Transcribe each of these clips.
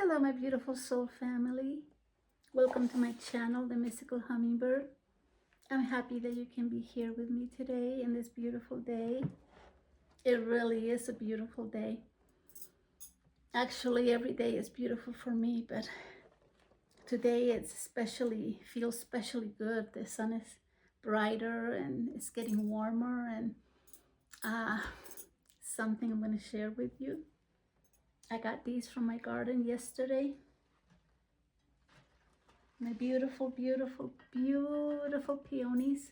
Hello, my beautiful soul family. Welcome to my channel, The Mystical Hummingbird. I'm happy that you can be here with me today in this beautiful day. It really is a beautiful day. Actually, every day is beautiful for me, but today feels especially good. The sun is brighter and it's getting warmer, and something I'm going to share with you. I got these from my garden yesterday. My beautiful, beautiful, beautiful peonies.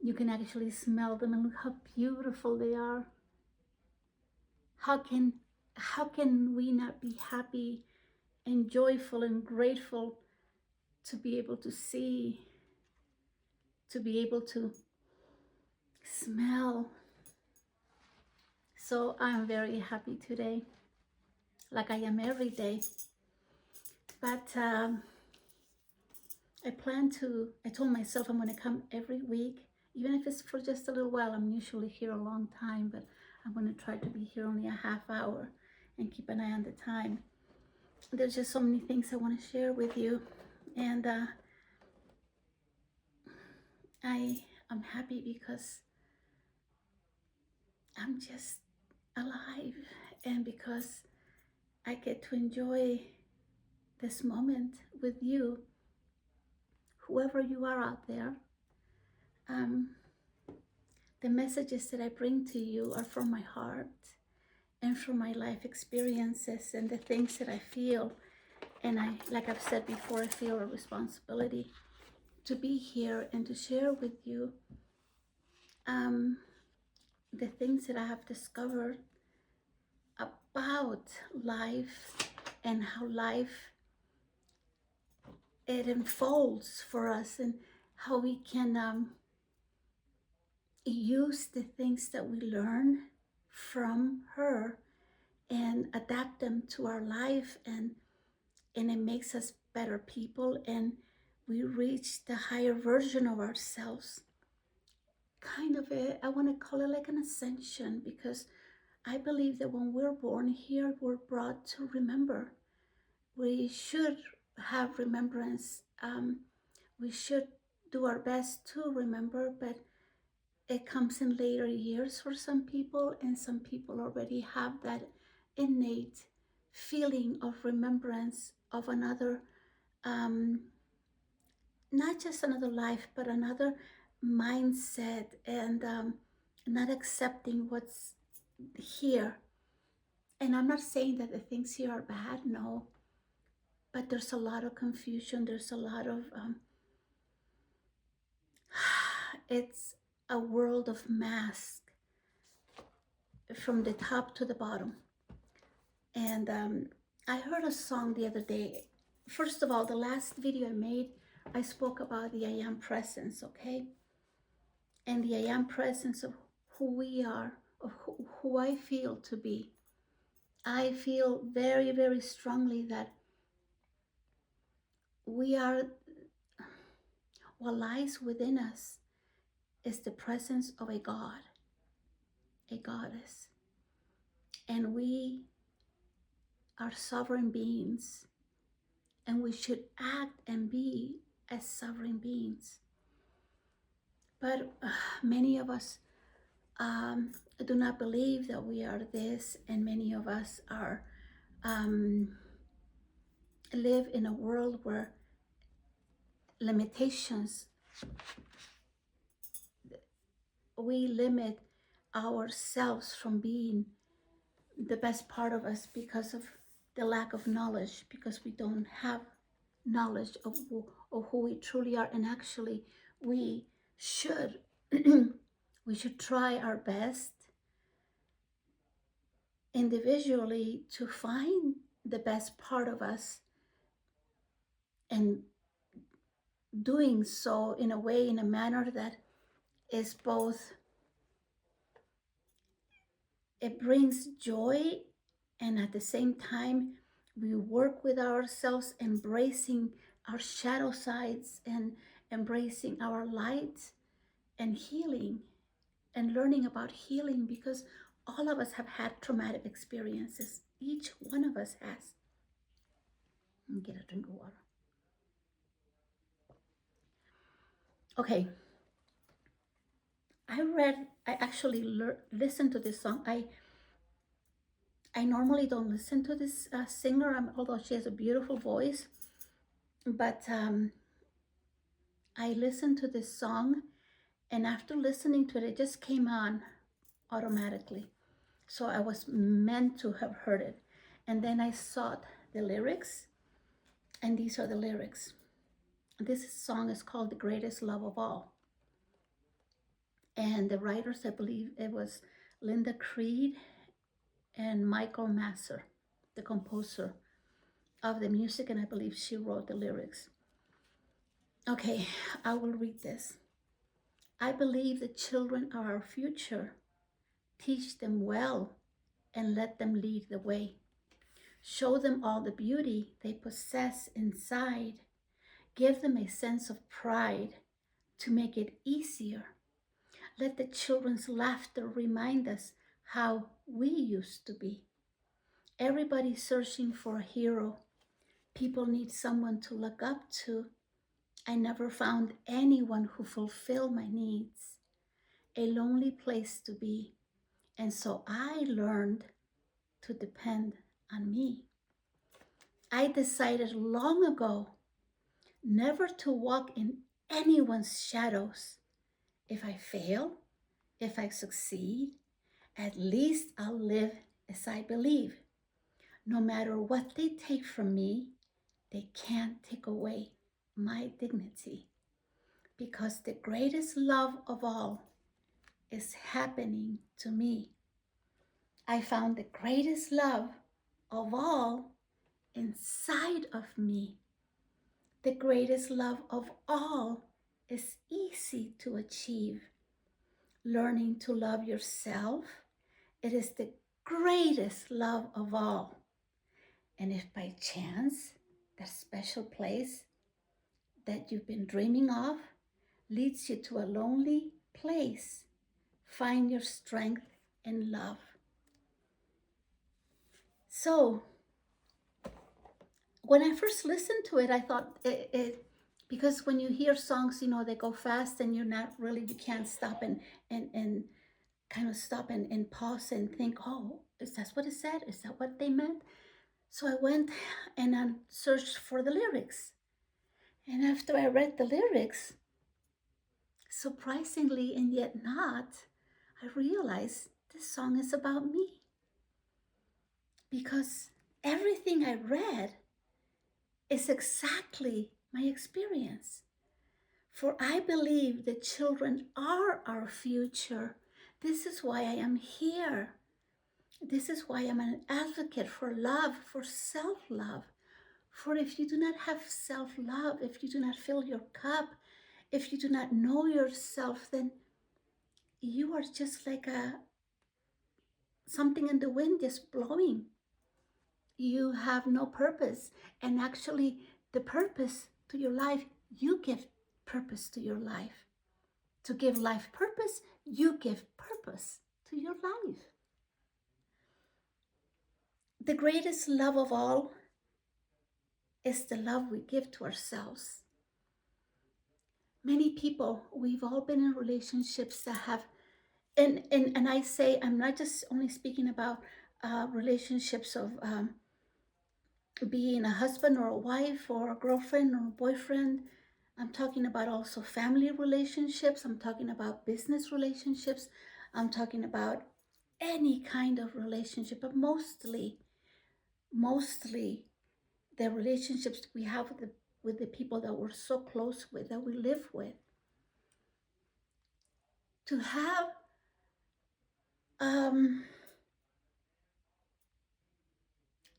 You can actually smell them and look how beautiful they are. How can we not be happy and joyful and grateful to be able to see, to be able to smell? So I'm very happy today, like I am every day. But I told myself I'm going to come every week, even if it's for just a little while. I'm usually here a long time, but I'm going to try to be here only a half hour and keep an eye on the time. There's just so many things I want to share with you, and I'm happy because I'm just alive, and because I get to enjoy this moment with you, whoever you are out there. The messages that I bring to you are from my heart and from my life experiences and the things that I feel. And like I've said before, I feel a responsibility to be here and to share with you the things that I have discovered about life and how life it unfolds for us, and how we can use the things that we learn from her and adapt them to our life, and it makes us better people, and we reach the higher version of ourselves. Kind of I want to call it like an ascension, because I believe that when we're born here, we're brought to remember. We should have remembrance. We should do our best to remember, but it comes in later years for some people, and some people already have that innate feeling of remembrance of another, not just another life, but another mindset, and not accepting what's here. And I'm not saying that the things here are bad, no, but there's a lot of confusion. There's a lot of, it's a world of masks from the top to the bottom. And I heard a song the other day. First of all, the last video I made, I spoke about the I am presence, okay? And the I am presence of who we are, of who I feel to be. I feel very, very strongly that we are, what lies within us is the presence of a God, a goddess. And we are sovereign beings, and we should act and be as sovereign beings. But many of us do not believe that we are this, and many of us are live in a world where limitations, we limit ourselves from being the best part of us because of the lack of knowledge, because we don't have knowledge of who we truly are. And actually, we should we should try our best individually to find the best part of us, and doing so in a way, in a manner that is both, it brings joy, and at the same time we work with ourselves, embracing our shadow sides and embracing our light, and healing and learning about healing, because all of us have had traumatic experiences. Each one of us has. and get a drink of water. Okay, I actually listened to this song. I normally don't listen to this singer, although she has a beautiful voice, but I listened to this song, and after listening to it, it just came on automatically. So I was meant to have heard it. And then I sought the lyrics, and these are the lyrics. This song is called The Greatest Love of All. And the writers, I believe it was Linda Creed and Michael Masser, the composer of the music, and I believe she wrote the lyrics. Okay, I will read this. I believe the children are our future. Teach them well and let them lead the way. Show them all the beauty they possess inside. Give them a sense of pride to make it easier. Let the children's laughter remind us how we used to be. Everybody's searching for a hero. People need someone to look up to. I never found anyone who fulfilled my needs. A lonely place to be. And so I learned to depend on me. I decided long ago never to walk in anyone's shadows. If I fail, if I succeed, at least I'll live as I believe. No matter what they take from me, they can't take away my dignity. Because the greatest love of all is happening to me. I found the greatest love of all inside of me. The greatest love of all is easy to achieve. Learning to love yourself, it is the greatest love of all. And if by chance that special place that you've been dreaming of leads you to a lonely place, find your strength in love. So, when I first listened to it, I thought because when you hear songs, they go fast and you can't stop and kind of stop and pause and think, oh, is that what it said? Is that what they meant? So I went and I searched for the lyrics. And after I read the lyrics, surprisingly and yet not, I realized this song is about me. Because everything I read is exactly my experience. For I believe the children are our future. This is why I am here. This is why I'm an advocate for love, for self-love. For if you do not have self-love, if you do not fill your cup, if you do not know yourself, then you are just like something in the wind just blowing. You have no purpose. And actually, the purpose to your life, you give purpose to your life. To give life purpose, you give purpose to your life. The greatest love of all is the love we give to ourselves. Many people, we've all been in relationships that have, and I say, I'm not just only speaking about relationships of being a husband or a wife or a girlfriend or a boyfriend. I'm talking about also family relationships. I'm talking about business relationships. I'm talking about any kind of relationship, but mostly the relationships we have with the people that we're so close with, that we live with. To have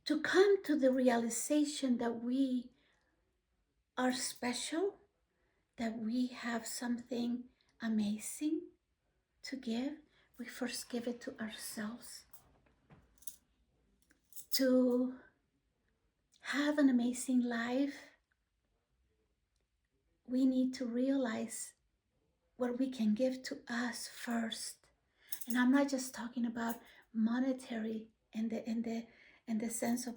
to come to the realization that we are special, that we have something amazing to give, we first give it to ourselves. To have an amazing life, we need to realize what we can give to us first. And I'm not just talking about monetary in the sense of,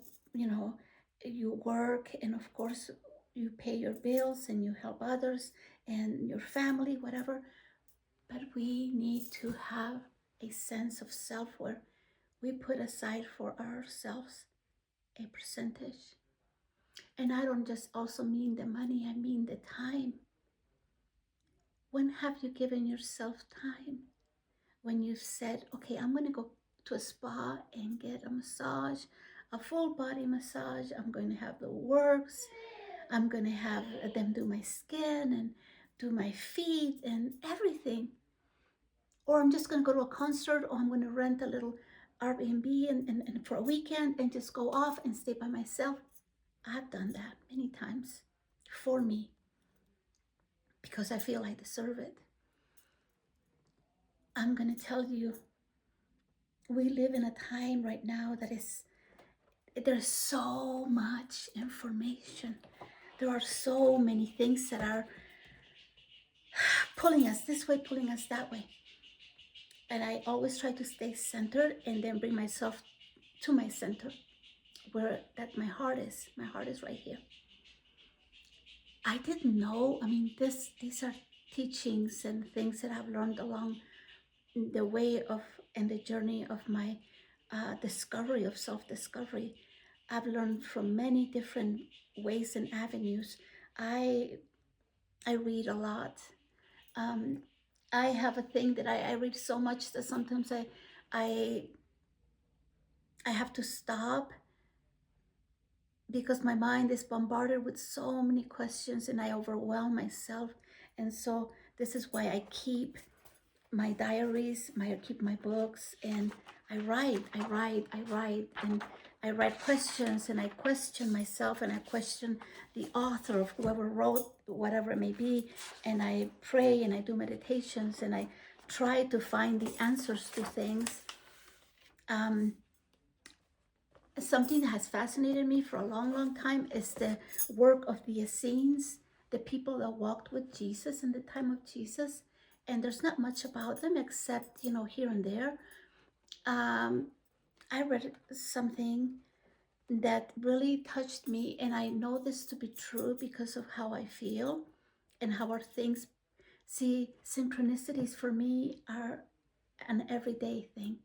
you work, and of course you pay your bills and you help others and your family, whatever. But we need to have a sense of self where we put aside for ourselves a percentage. And I don't just also mean the money, I mean the time. When have you given yourself time? When you said, okay, I'm going to go to a spa and get a massage, a full body massage. I'm going to have the works. I'm going to have them do my skin and do my feet and everything. Or I'm just going to go to a concert, or I'm going to rent a little Airbnb and for a weekend and just go off and stay by myself. I've done that many times for me because I feel I deserve it. I'm going to tell you, we live in a time right now that there's so much information. There are so many things that are pulling us this way, pulling us that way. And I always try to stay centered and then bring myself to my center, where that my heart is. My heart is right here. I didn't know. I mean, these are teachings and things that I've learned along the way of and the journey of my discovery of self-discovery. I've learned from many different ways and avenues. I read a lot. I have a thing that I read so much that sometimes I I have to stop because my mind is bombarded with so many questions and I overwhelm myself. And so this is why I keep my diaries, I keep my books, and I write, and I write questions, and I question myself, and I question the author of whoever wrote whatever it may be, and I pray and I do meditations and I try to find the answers to things. Something that has fascinated me for a long, long time is the work of the Essenes, the people that walked with Jesus in the time of Jesus. And there's not much about them except, here and there. I read something that really touched me, and I know this to be true because of how I feel and how our things. See, synchronicities for me are an everyday thing.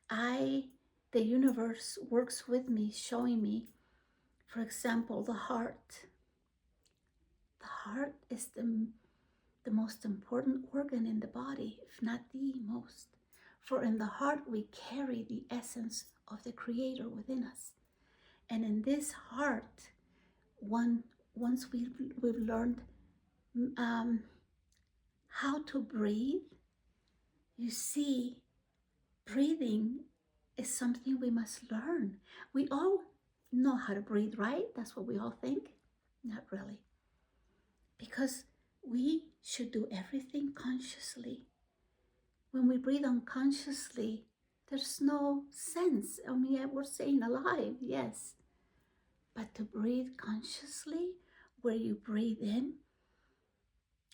The universe works with me, showing me, for example, the heart. The heart is the most important organ in the body, if not the most. For in the heart we carry the essence of the Creator within us. And in this heart, once we've learned how to breathe, you see, breathing is something we must learn. We all know how to breathe, right? That's what we all think. Not really. Because we should do everything consciously. When we breathe unconsciously, there's no sense. I mean, we're saying alive, yes. But to breathe consciously, where you breathe in,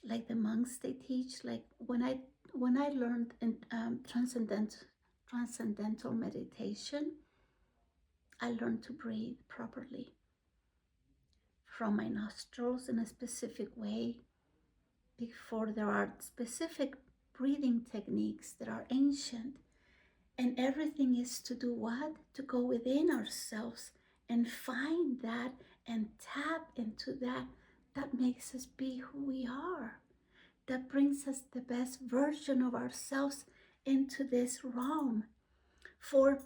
like the monks they teach, like when I learned in transcendental meditation, I learned to breathe properly from my nostrils in a specific way. Before, there are specific breathing techniques that are ancient, and everything is to do what? To go within ourselves and find that and tap into that. That makes us be who we are. That brings us the best version of ourselves into this realm. For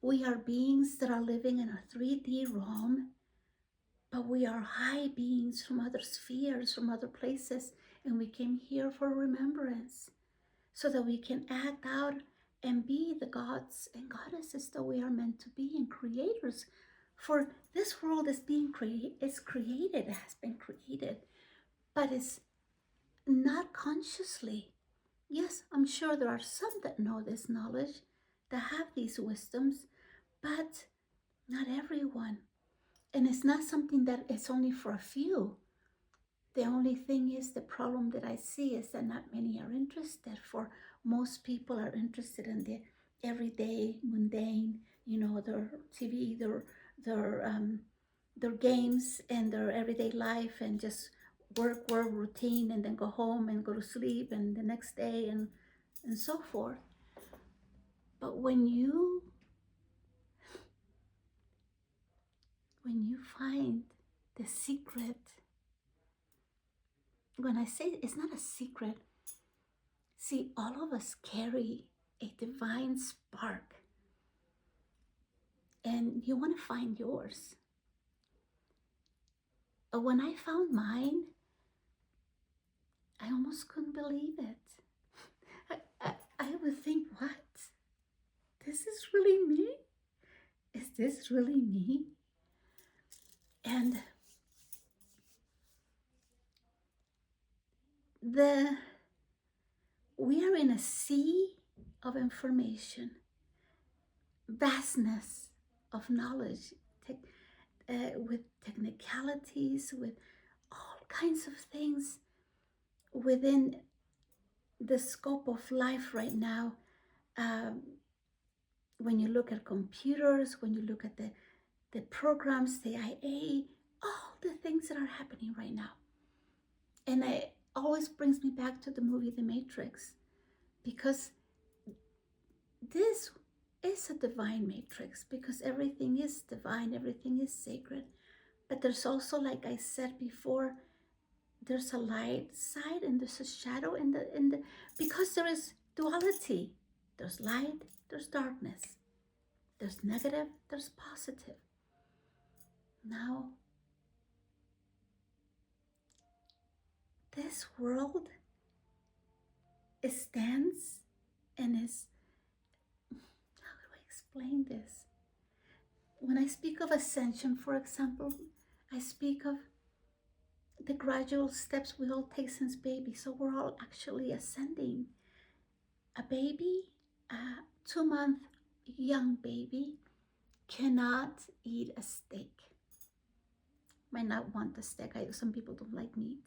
we are beings that are living in a 3D realm, but we are high beings from other spheres, from other places, and we came here for remembrance so that we can act out and be the gods and goddesses that we are meant to be, and creators. For this world is created, it has been created, but it's not consciously. Yes, I'm sure there are some that know this knowledge, that have these wisdoms, but not everyone. And it's not something that is only for a few. The only thing is, the problem that I see is that not many are interested. For most people are interested in the everyday, mundane, their TV, their their games and their everyday life, and just work routine, and then go home and go to sleep, and the next day, and so forth. But when you find the secret, when I say it's not a secret, see, all of us carry a divine spark, and you want to find yours. But when I found mine, I almost couldn't believe it. I would think, what? This is really me? Is this really me? And the we are in a sea of information, vastness of knowledge, with technicalities, with all kinds of things within the scope of life right now. Um, when you look at computers, when you look at the programs, the IA, all the things that are happening right now. And it always brings me back to the movie The Matrix, because this is a divine matrix, because everything is divine, everything is sacred. But there's also, like I said before, there's a light side and there's a shadow in the because there is duality. There's light, there's darkness. There's negative, there's positive. Now, this world stands and is, how do I explain this? When I speak of ascension, for example, I speak of the gradual steps we all take since baby. So we're all actually ascending. A baby, a 2-month young baby, cannot eat a steak. Might not want the steak. Some people don't like meat.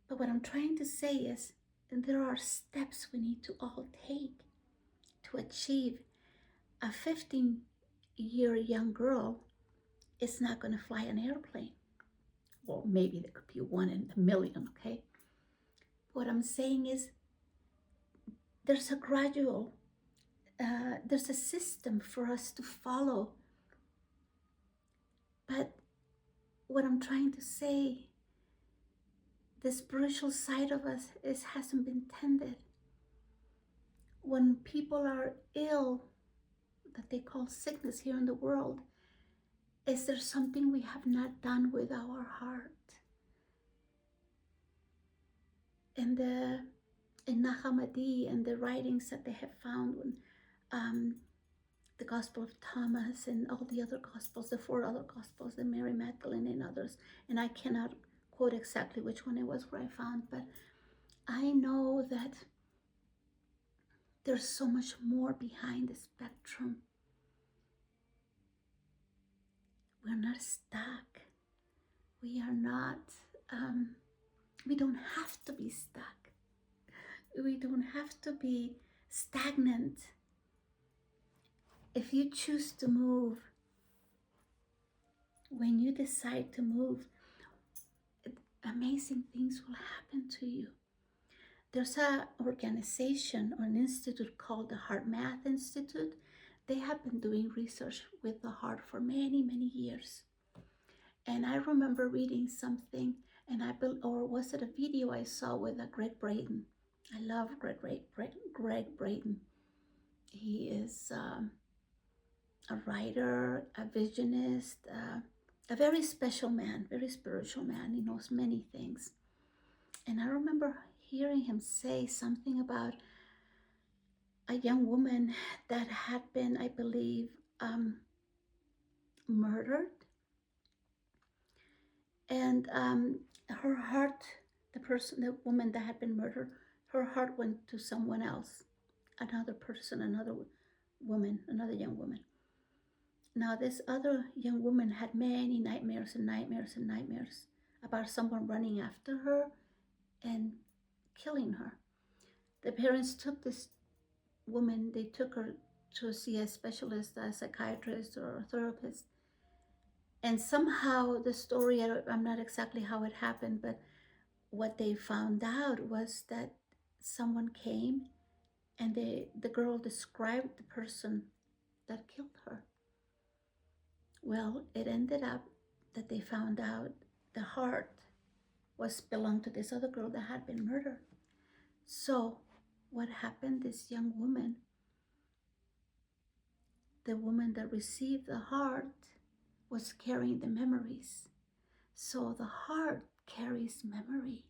But what I'm trying to say is, there are steps we need to all take to achieve. A 15-year young girl is not going to fly an airplane. Well, maybe there could be one in a million, okay? What I'm saying is, there's a gradual, there's a system for us to follow. But what I'm trying to say, the spiritual side of us hasn't been tended. When people are ill, that they call sickness here in the world, is there something we have not done with our heart? And in Nag Hammadi and the writings that they have found, when the Gospel of Thomas and all the other Gospels, the 4 other Gospels, the Mary Magdalene and others, and I cannot quote exactly which one it was where I found, but I know that there's so much more behind the spectrum. We're not stuck. We are not, we don't have to be stuck. We don't have to be stagnant. If you choose to move, when you decide to move, amazing things will happen to you. There's an organization or an institute called the HeartMath Institute. They have been doing research with the heart for many, many years. And I remember reading something, and or was it a video I saw with Greg Braden? I love Greg Braden. He is a writer, a visionist, a very special man, very spiritual man. He knows many things. And I remember hearing him say something about a young woman that had been, I believe, murdered. And her heart, the woman that had been murdered, her heart went to someone else, another person, another woman, another young woman. Now, this other young woman had many nightmares and nightmares and nightmares about someone running after her and killing her. The parents took this woman, they took her to see a specialist, a psychiatrist or a therapist, And somehow the story, I'm not exactly how it happened, but what they found out was that someone came and the girl described the person that killed her. Well, it ended up that they found out the heart was belonged to this other girl that had been murdered. So what happened, this young woman, the woman that received the heart, was carrying the memories. So the heart carries memory.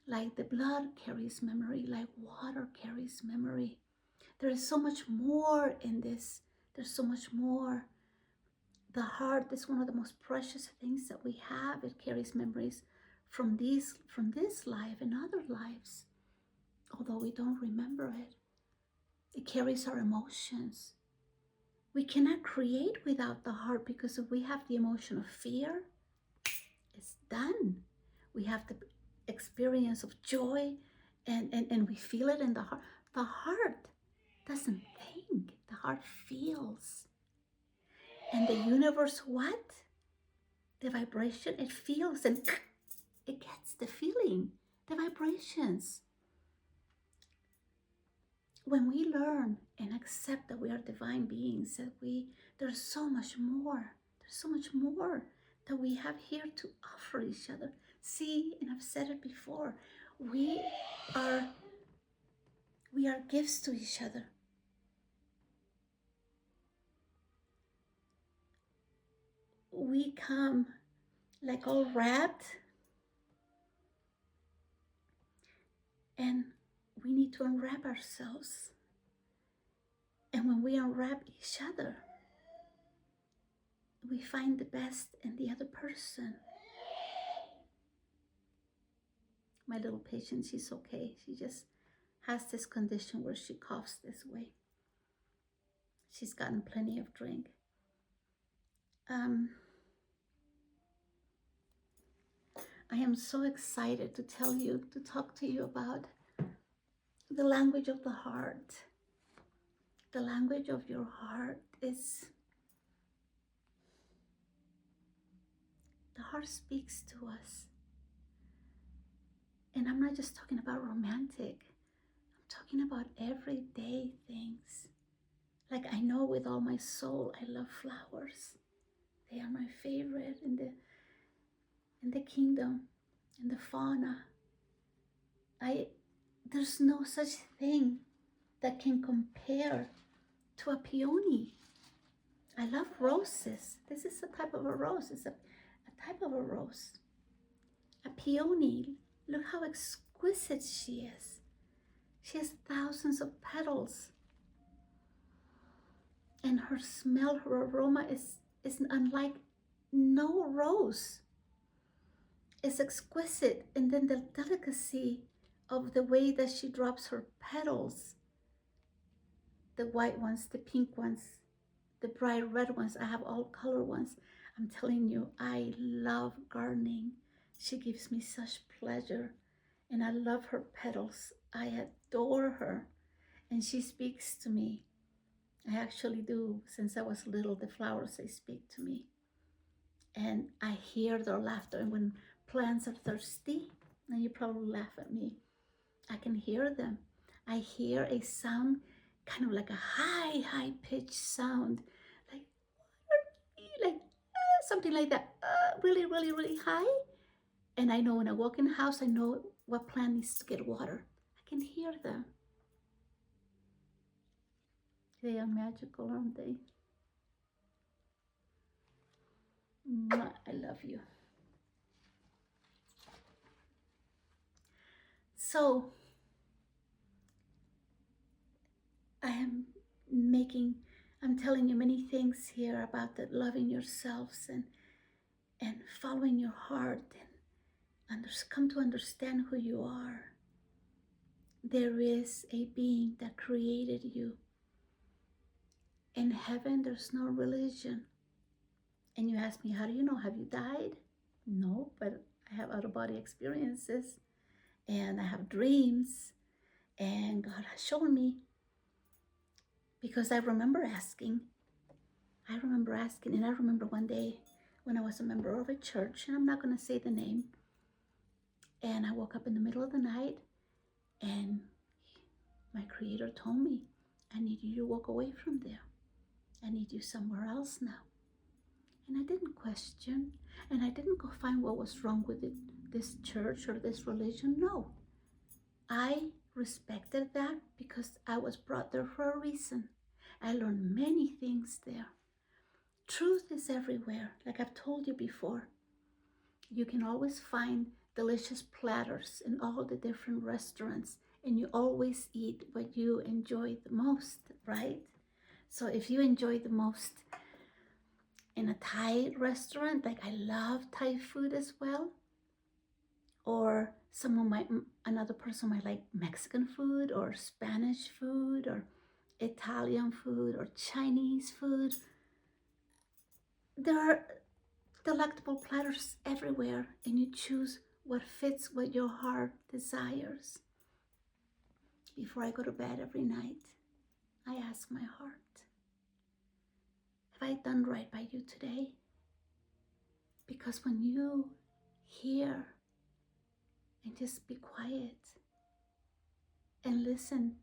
Like the blood carries memory, like water carries memory. There is so much more in this. There's so much more. The heart is one of the most precious things that we have. It carries memories from this life and other lives. Although we don't remember it, it carries our emotions. We cannot create without the heart, because if we have the emotion of fear, it's done. We have the experience of joy, and we feel it in the heart. The heart doesn't think, the heart feels. And the universe, what? The vibration, it feels and it gets the feeling, the vibrations. When we learn and accept that we are divine beings, that there's so much more, that we have here to offer each other. See, and I've said it before, we are gifts to each other. We come like all wrapped, and we need to unwrap ourselves. And when we unwrap each other, we find the best in the other person. My little patient, she's okay. She just has this condition where she coughs this way. She's gotten plenty of drink. I am so excited to talk to you about the language of the heart. The language of your heart is, the heart speaks to us. And I'm not just talking about romantic. I'm talking about everyday things. Like, I know with all my soul, I love flowers. They are my favorite in the kingdom, in the fauna. There's no such thing that can compare to a peony. I love roses. This is a type of a rose. It's a type of a rose. A peony. Look how exquisite she is. She has thousands of petals. And her smell, her aroma is unlike no rose. It's exquisite. And then the delicacy of the way that she drops her petals. The white ones, the pink ones, the bright red ones. I have all color ones. I'm telling you, I love gardening. She gives me such pleasure. And I love her petals. I adore her. And she speaks to me. I actually do. Since I was little, the flowers, they speak to me. And I hear their laughter. And when plants are thirsty, and you probably laugh at me, I can hear them. I hear a sound, kind of like a high pitched sound, like something like that, really, really, really high. And I know when I walk in the house, I know what plant needs to get water. I can hear them. They are magical, aren't they? I love you. So I'm telling you many things here about the loving yourselves and following your heart and come to understand who you are. There is a being that created you. In heaven, there's no religion. And you ask me, how do you know? Have you died? No, but I have out-of-body experiences and I have dreams, and God has shown me, because I remember asking, I remember asking, and I remember one day when I was a member of a church, and I'm not going to say the name, and I woke up in the middle of the night, and my Creator told me, I need you to walk away from there. I need you somewhere else now. And I didn't question, and I didn't go find what was wrong with it, this church or this religion. No. I respected that because I was brought there for a reason. I learned many things there. Truth is everywhere, like I've told you before. You can always find delicious platters in all the different restaurants, and you always eat what you enjoy the most, right? So if you enjoy the most in a Thai restaurant, like I love Thai food as well, or another person might like Mexican food or Spanish food or Italian food or Chinese food. There are delectable platters everywhere, and you choose what fits what your heart desires. Before I go to bed every night, I ask my heart, have I done right by you today? Because when you hear and just be quiet and listen,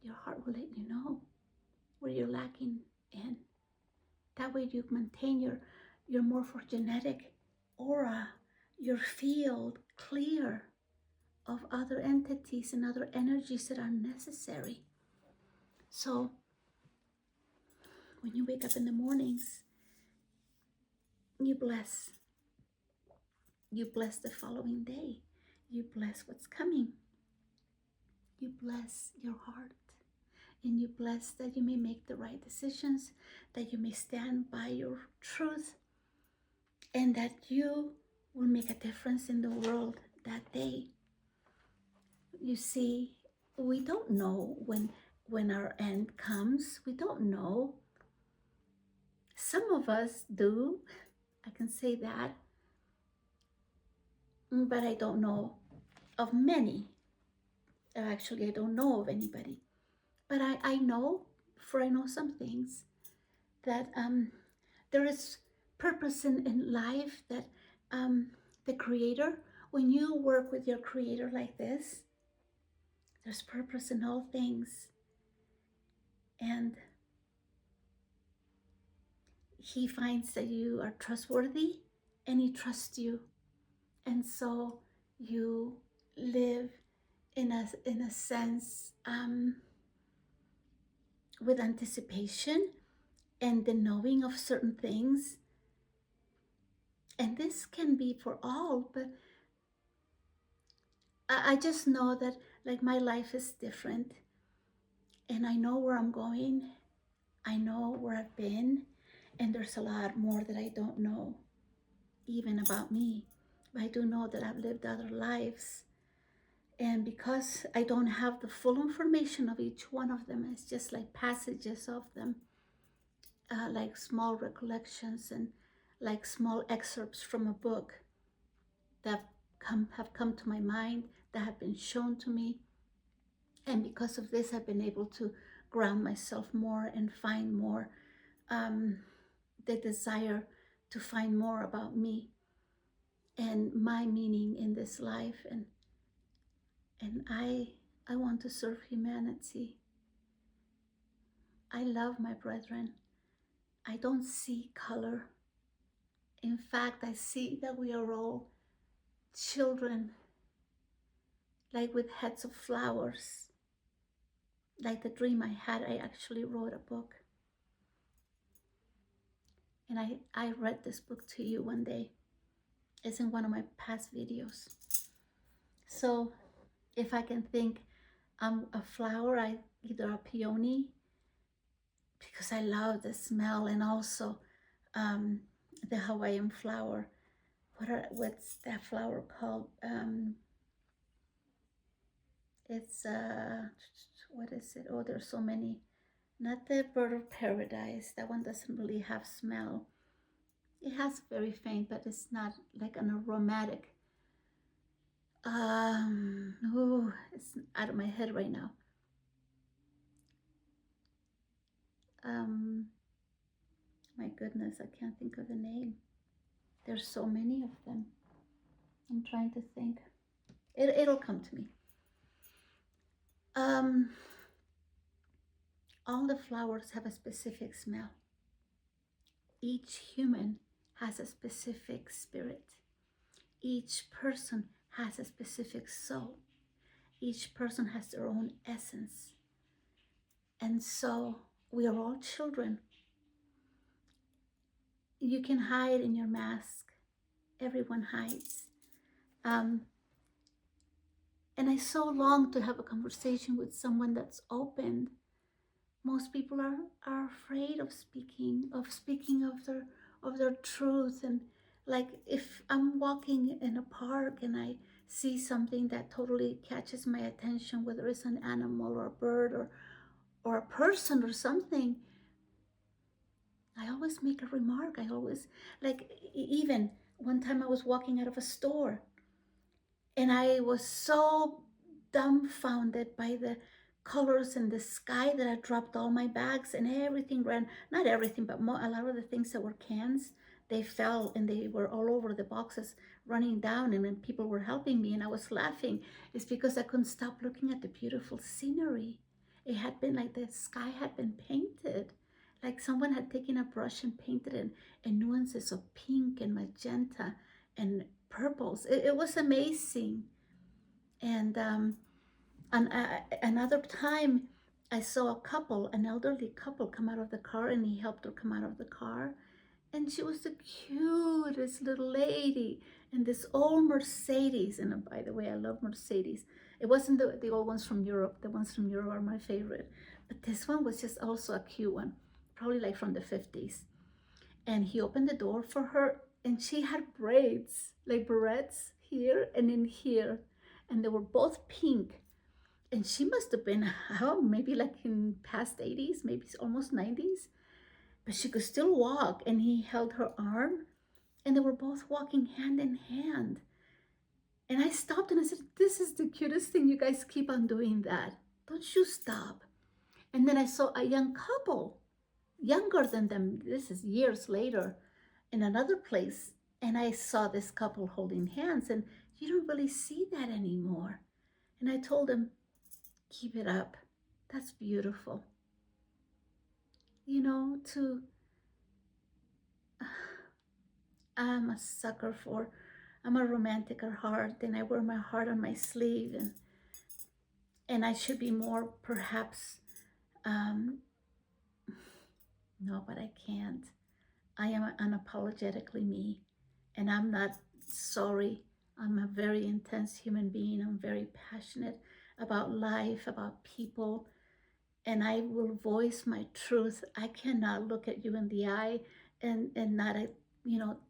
your heart will let you know where you're lacking in. That way you maintain your morphogenetic aura, your field clear of other entities and other energies that are necessary. So when you wake up in the mornings, you bless. You bless the following day. You bless what's coming. You bless your heart. And you bless that you may make the right decisions, that you may stand by your truth, and that you will make a difference in the world that day. You see, we don't know when our end comes. We don't know. Some of us do, I can say that, but I don't know of many. Actually, I don't know of anybody. But I know, for I know some things, that there is purpose in life, that the Creator, when you work with your Creator like this, there's purpose in all things. And He finds that you are trustworthy, and He trusts you. And so you live in a sense with anticipation and the knowing of certain things. And this can be for all, but I just know that, like, my life is different, and I know where I'm going. I know where I've been, and there's a lot more that I don't know, even about me. But I do know that I've lived other lives. And because I don't have the full information of each one of them, it's just like passages of them, like small recollections and like small excerpts from a book that have come to my mind, that have been shown to me. And because of this, I've been able to ground myself more and find more, the desire to find more about me and my meaning in this life. And I want to serve humanity. I love my brethren. I don't see color. In fact, I see that we are all children, like with heads of flowers. Like the dream I had, I actually wrote a book. And I read this book to you one day. It's in one of my past videos. So if I can think I'm a flower, I either a peony, because I love the smell, and also the Hawaiian flower. What's that flower called? It's what is it? Oh, there's so many. Not the bird of paradise. That one doesn't really have smell. It has very faint, but it's not like an aromatic. Oh, it's out of my head right now. My goodness, I can't think of the name. There's so many of them. I'm trying to think. It'll come to me. Um, all the flowers have a specific smell. Each human has a specific spirit. Each person has a specific soul. Each person has their own essence. And so we are all children. You can hide in your mask. Everyone hides. And I so long to have a conversation with someone that's open. Most people are afraid of speaking of their truth. And like if I'm walking in a park and I see something that totally catches my attention, whether it's an animal or a bird or a person or something, I always make a remark. I always, like, even one time I was walking out of a store and I was so dumbfounded by the colors in the sky that I dropped all my bags and everything ran, not everything, but a lot of the things that were cans, they fell and they were all over the boxes running down, and then people were helping me and I was laughing. It's because I couldn't stop looking at the beautiful scenery. It had been like the sky had been painted, like someone had taken a brush and painted it in nuances of pink and magenta and purples. It was amazing. And another time, I saw a couple, an elderly couple, come out of the car, and he helped her come out of the car. And she was the cutest little lady in this old Mercedes. And by the way, I love Mercedes. It wasn't the old ones from Europe. The ones from Europe are my favorite. But this one was just also a cute one, probably like from the 50s. And he opened the door for her, and she had braids, like barrettes here and in here. And they were both pink. And she must have been, how, maybe like in past 80s, maybe almost 90s. But she could still walk, and he held her arm, and they were both walking hand in hand. And I stopped and I said, "This is the cutest thing. You guys keep on doing that. Don't you stop." And then I saw a young couple, younger than them. This is years later in another place. And I saw this couple holding hands, and you don't really see that anymore. And I told them, "Keep it up. That's beautiful." You know, to I'm a sucker for, I'm a romantic at heart, and I wear my heart on my sleeve, and I should be more, perhaps, um, no, but I can't. I am unapologetically me, and I'm not sorry. I'm a very intense human being. I'm very passionate about life, about people, and I will voice my truth. I cannot look at you in the eye and not,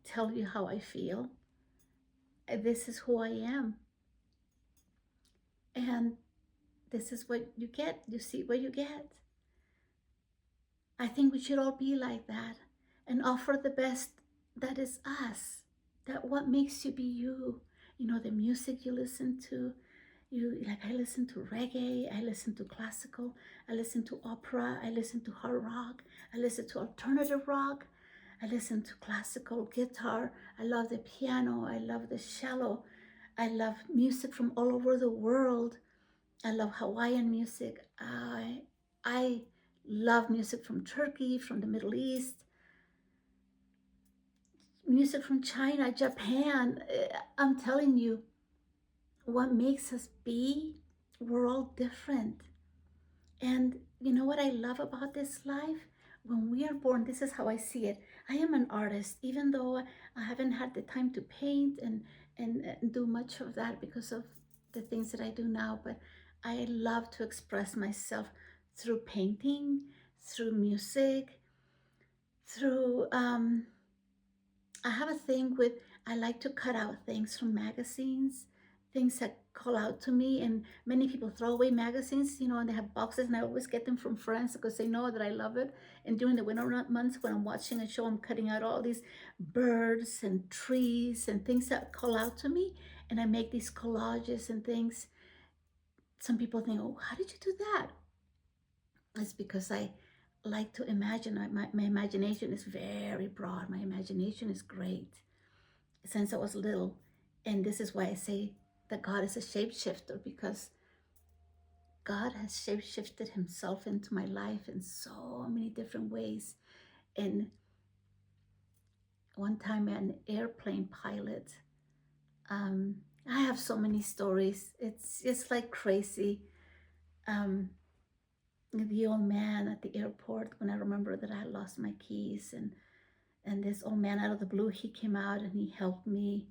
tell you how I feel. This is who I am, and this is what you get. You see what you get. I think we should all be like that and offer the best that is us. That what makes you be you. You know, the music you listen to. You, like, I listen to reggae, I listen to classical, I listen to opera, I listen to hard rock, I listen to alternative rock, I listen to classical guitar, I love the piano, I love the cello, I love music from all over the world. I love Hawaiian music. I love music from Turkey, from the Middle East, music from China, Japan. I'm telling you, what makes us be, we're all different. And you know what I love about this life? When we are born, this is how I see it. I am an artist, even though I haven't had the time to paint and do much of that because of the things that I do now. But I love to express myself through painting, through music, through, I have a thing with, I like to cut out things from magazines, things that call out to me. And many people throw away magazines, and they have boxes, and I always get them from friends because they know that I love it. And during the winter months, when I'm watching a show, I'm cutting out all these birds and trees and things that call out to me. And I make these collages and things. Some people think, "Oh, how did you do that?" It's because like to imagine. My imagination is very broad. My imagination is great since I was little. And this is why I say that God is a shapeshifter, because God has shapeshifted himself into my life in so many different ways. And one time, an airplane pilot, um, I have so many stories. It's just like crazy. Um, the old man at the airport, when I remember that I had lost my keys, and this old man out of the blue, he came out and he helped me.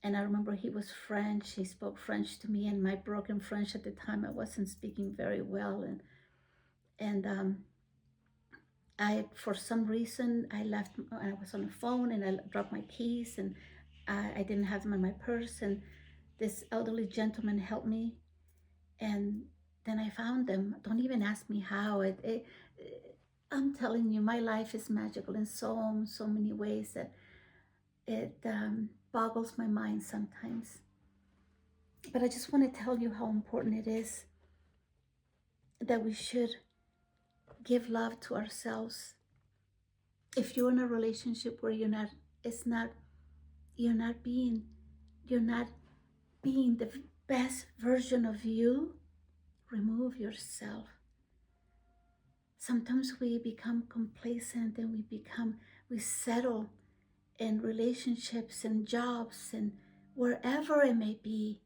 And I remember he was French. He spoke French to me, and my broken French at the time, I wasn't speaking very well. And I, for some reason, I left. I was on the phone, and I dropped my keys, and I didn't have them in my purse. And this elderly gentleman helped me, and then I found them. Don't even ask me how. I'm telling you, my life is magical in so many ways that it boggles my mind sometimes. But I just want to tell you how important it is that we should give love to ourselves. If you're in a relationship where it's not, you're not being, you're not being the best version of you, remove yourself. Sometimes we become complacent, and we settle in relationships and jobs and wherever it may be,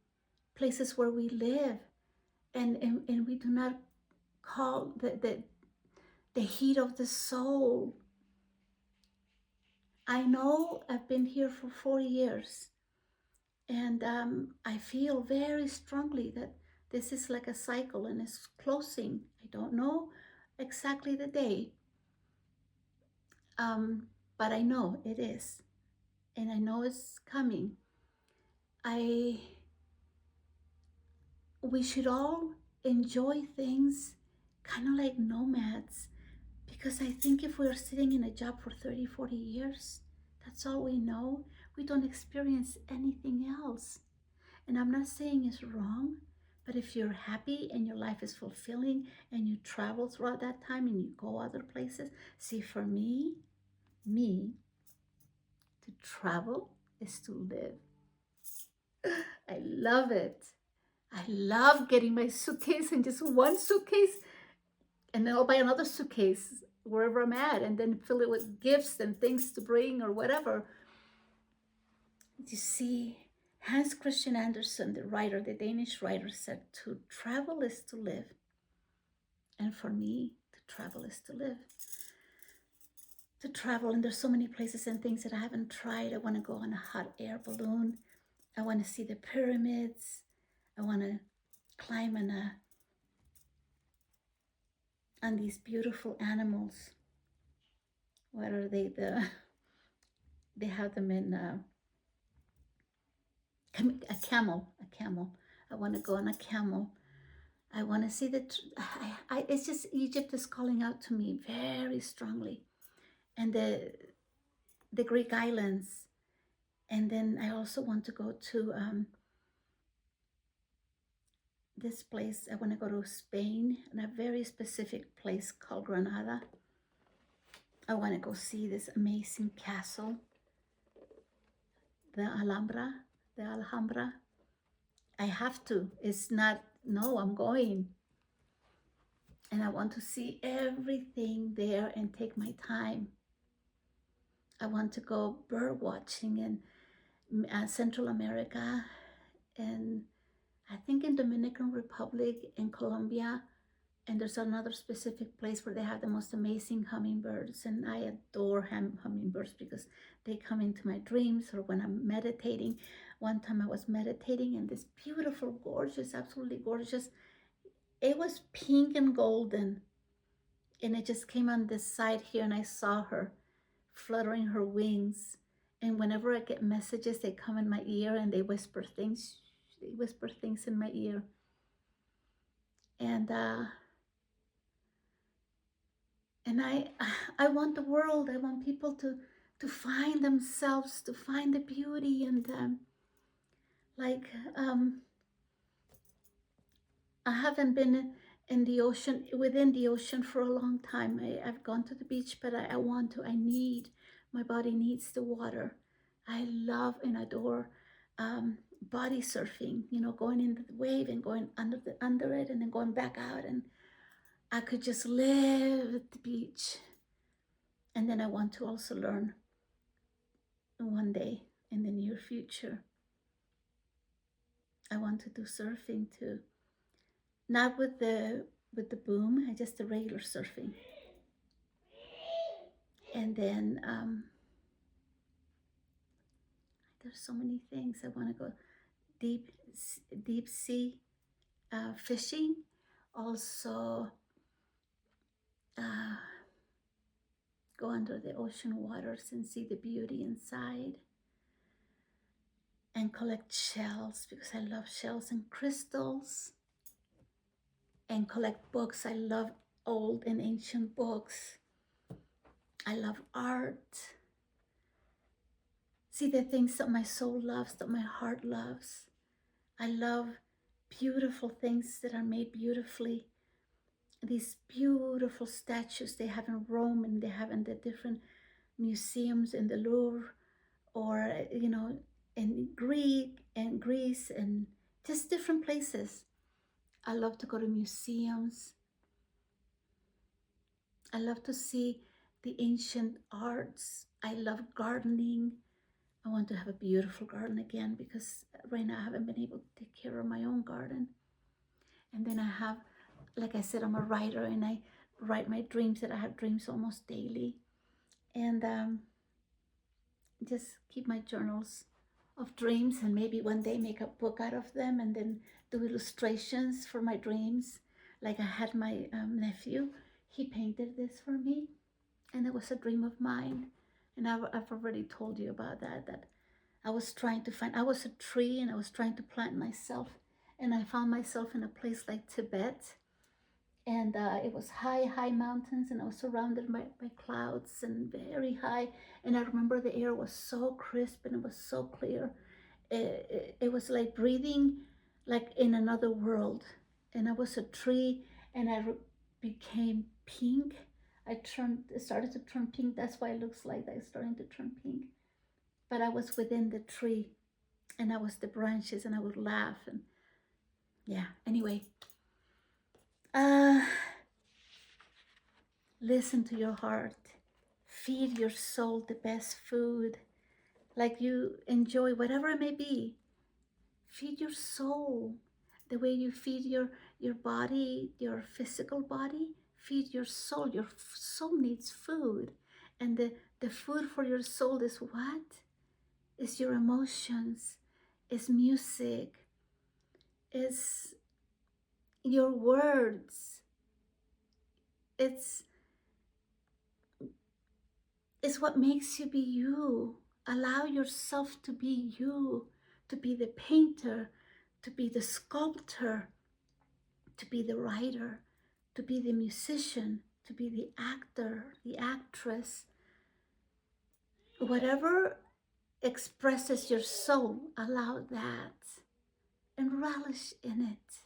places where we live, and we do not call the heat of the soul. I know I've been here for 4 years, and I feel very strongly that this is like a cycle and it's closing. I don't know exactly the day, but I know it is, and I know it's coming. I We should all enjoy things kind of like nomads, because I think if we're sitting in a job for 30, 40 years, that's all we know. We don't experience anything else. And I'm not saying it's wrong, but if you're happy and your life is fulfilling and you travel throughout that time and you go other places, see, for me, to travel is to live. I love it. I love getting my suitcase and just one suitcase, and then I'll buy another suitcase wherever I'm at, and then fill it with gifts and things to bring or whatever. You see, Hans Christian Andersen, the writer, the Danish writer, said, to travel is to live. And for me, to travel is to live. To travel, and there's so many places and things that I haven't tried. I want to go on a hot air balloon. I want to see the pyramids. I want to climb on these beautiful animals. What are they? They have them in a camel. A camel. I want to go on a camel. I want to see it's just Egypt is calling out to me very strongly, and the Greek islands, and then I also want to go to this place. I want to go to Spain, in a very specific place called Granada. I want to go see this amazing castle, the Alhambra. I have to. It's not, no, I'm going. And I want to see everything there and take my time. I want to go bird watching in Central America, and I think in Dominican Republic, in Colombia, and there's another specific place where they have the most amazing hummingbirds, and I adore hummingbirds because they come into my dreams or when I'm meditating. One time I was meditating, and this beautiful, gorgeous, absolutely gorgeous, it was pink and golden, and it just came on this side here, and I saw her fluttering her wings. And whenever I get messages, they come in my ear and they whisper things. They whisper things in my ear. And I want the world. I want people to find themselves, to find the beauty in them. Like I haven't been in the ocean, within the ocean for a long time. I've gone to the beach, but I want to, I need, my body needs the water. I love and adore body surfing, you know, going into the wave and going under it and then going back out. And I could just live at the beach. And then I want to also learn one day in the near future. I want to do surfing too. Not with the boom, just the regular surfing. And then there's so many things I want to go deep sea fishing. Also, go under the ocean waters and see the beauty inside. And collect shells because I love shells and crystals. And collect books. I love old and ancient books. I love art. See the things that my soul loves, that my heart loves. I love beautiful things that are made beautifully. These beautiful statues they have in Rome and they have in the different museums in the Louvre, or, you know, in Greece and just different places. I love to go to museums. I love to see the ancient arts. I love gardening. I want to have a beautiful garden again because right now I haven't been able to take care of my own garden. And then I have, like I said, I'm a writer and I write my dreams, that I have dreams almost daily. And just keep my journals of dreams and maybe one day make a book out of them and then do illustrations for my dreams. Like I had my nephew, he painted this for me and it was a dream of mine. And I've already told you about that I was trying to find, I was a tree and I was trying to plant myself. And I found myself in a place like Tibet. And it was high mountains and I was surrounded by clouds and very high. And I remember the air was so crisp and it was so clear. It was like breathing like in another world. And I was a tree and I became pink. It started to turn pink. That's why it looks like that. It's starting to turn pink. But I was within the tree and I was the branches and I would laugh. And yeah, anyway. Listen to your heart. Feed your soul the best food. Like you enjoy, whatever it may be. Feed your soul. The way you feed your body, your physical body, feed your soul. Your soul needs food. And the food for your soul is what? Is your emotions, is music, is your words. It's what makes you be you. Allow yourself to be you, to be the painter, to be the sculptor, to be the writer, to be the musician, to be the actor, the actress. Whatever expresses your soul, allow that and relish in it.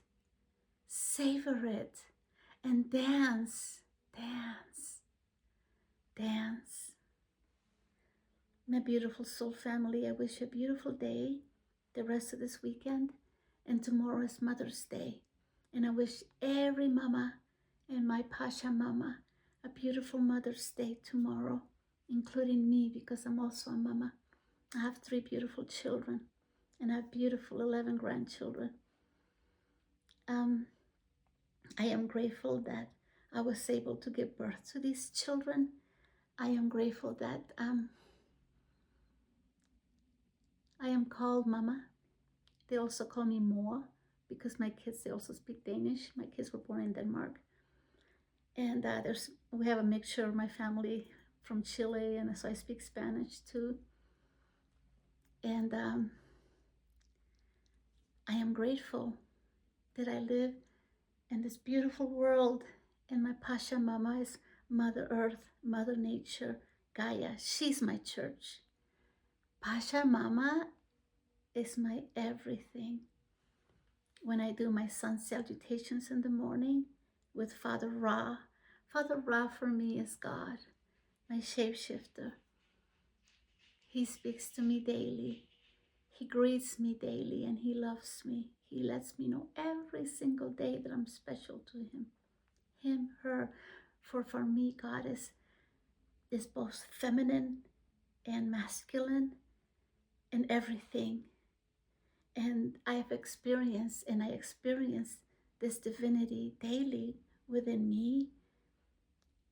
Savor it and dance, dance, dance. My beautiful soul family, I wish you a beautiful day, the rest of this weekend, and tomorrow is Mother's Day. And I wish every mama and my Pasha mama a beautiful Mother's Day tomorrow, including me because I'm also a mama. I have 3 beautiful children and I have beautiful 11 grandchildren. I am grateful that I was able to give birth to these children. I am grateful that I am called Mama. They also call me Moa because my kids, they also speak Danish. My kids were born in Denmark. And we have a mixture of my family from Chile, and so I speak Spanish too. And I am grateful that I live in this beautiful world. And my Pasha Mama is Mother Earth, Mother Nature, Gaia. She's my church. Pasha Mama is my everything. When I do my sun salutations in the morning, with Father Ra. Father Ra for me is God, my shapeshifter. He speaks to me daily. He greets me daily and he loves me. He lets me know every single day that I'm special to him. Him, her. For me, God is both feminine and masculine and everything. And I have experienced, and I experience this divinity daily within me.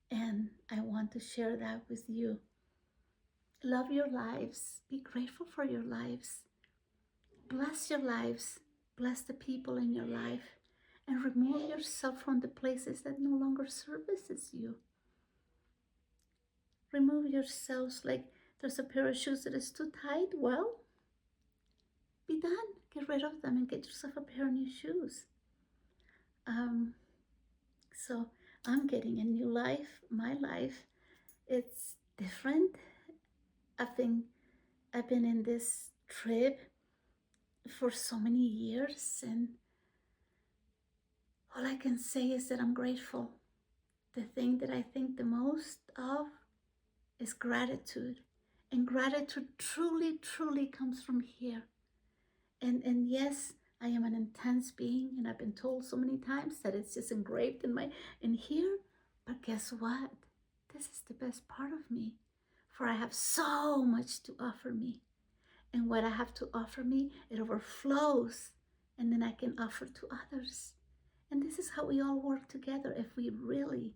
And I want to share that with you. Love your lives. Be grateful for your lives. Bless your lives. Bless the people in your life. And remove yourself from the places that no longer services you. Remove yourselves like there's a pair of shoes that is too tight. Well, be done. Get rid of them and get yourself a pair of new shoes. So I'm getting a new life. My life, it's different. I've been in this trip for so many years, and all I can say is that I'm grateful. The thing that I think the most of is gratitude. And gratitude truly, truly comes from here. And yes, I am an intense being, and I've been told so many times that it's just engraved in here. But guess what? This is the best part of me, for I have so much to offer me. And what I have to offer me, it overflows, and then I can offer to others. And this is how we all work together. If we really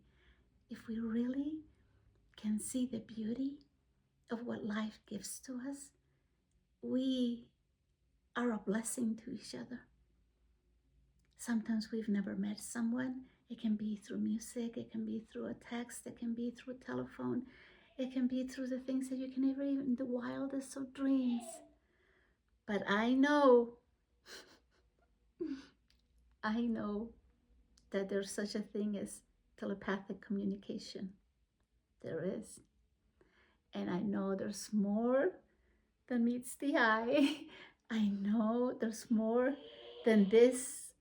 can see the beauty of what life gives to us, we are a blessing to each other. Sometimes we've never met someone. It can be through music, it can be through a text, it can be through a telephone, it can be through the things that you can never even, the wildest of dreams. But I know that there's such a thing as telepathic communication. There is. And I know there's more than meets the eye. I know there's more than this.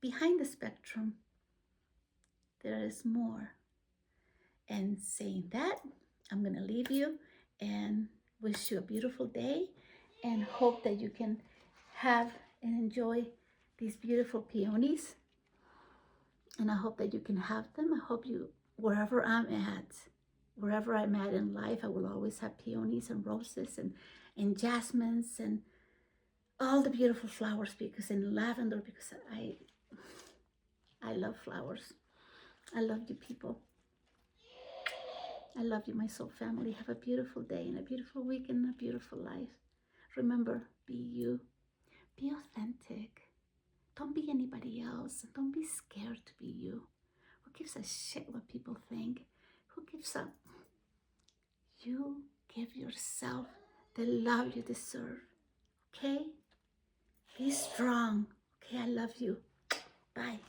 Behind the spectrum, there is more. And saying that, I'm going to leave you and wish you a beautiful day, and hope that you can have and enjoy these beautiful peonies. And I hope that you can have them. I hope you, wherever I'm at in life, I will always have peonies and roses and jasmines and all the beautiful flowers, because in lavender, because I love flowers. I love you people. I love you, my soul family. Have a beautiful day and a beautiful week and a beautiful life. Remember, be you. Be authentic. Don't be anybody else. Don't be scared to be you. Who gives a shit what people think? Who gives a... You give yourself the love you deserve. Okay? Be strong. Okay, I love you. Bye.